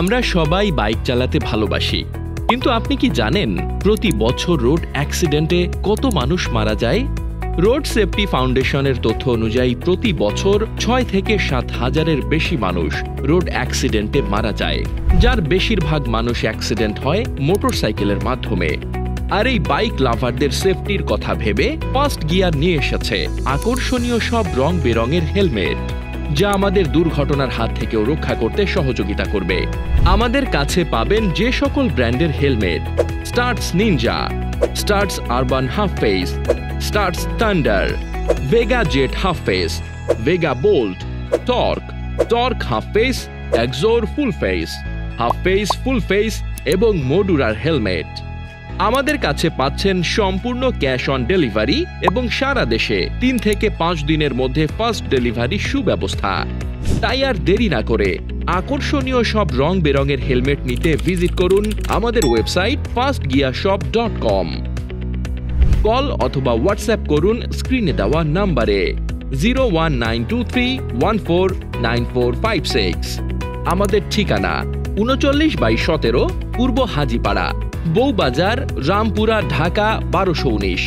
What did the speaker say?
আমরা সবাই বাইক চালাতে ভালোবাসি, কিন্তু আপনি কি জানেন প্রতি বছর রোড অ্যাক্সিডেন্টে কত মানুষ মারা যায়? রোড সেফটি ফাউন্ডেশনের তথ্য অনুযায়ী প্রতি বছর 6 থেকে 7 হাজারের বেশি মানুষ রোড অ্যাক্সিডেন্টে মারা যায়, যার বেশিরভাগ মানুষ অ্যাক্সিডেন্ট হয় মোটরসাইকেলের মাধ্যমে। আর এই বাইক লাভারদের সেফটির কথা ভেবে ফার্স্ট গিয়ার নিয়ে এসেছে আকর্ষণীয় সব রং বেরঙের হেলমেট, যা আমাদের দুর্ঘটনার হাত থেকেও রক্ষা করতে সহযোগিতা করবে। আমাদের কাছে পাবেন যে সকল ব্র্যান্ডের helmet: Studds Ninja, Studds Urban half face, Studds Thunder, Vega Jet half face, Vega Bolt, Torq half face, Axor full face, half face, full face এবং মডুলার হেলমেট। আমাদের কাছে পাচ্ছেন সম্পূর্ণ ক্যাশ অন ডেলিভারি এবং সারা দেশে 3 থেকে 5 দিনের মধ্যে ফার্স্ট ডেলিভারি সুব্যবস্থা। তাই আর দেরি না করে আকর্ষণীয় সব রং বেরঙের হেলমেট নিতে ভিজিট করুন আমাদের ওয়েবসাইট firstgearshop.com। কল অথবা হোয়াটসঅ্যাপ করুন স্ক্রিনে দেওয়া নাম্বারে 01923149456। আমাদের ঠিকানা 39/17 পূর্ব হাজীপাড়া, বউবাজার, রামপুরা, ঢাকা 1219।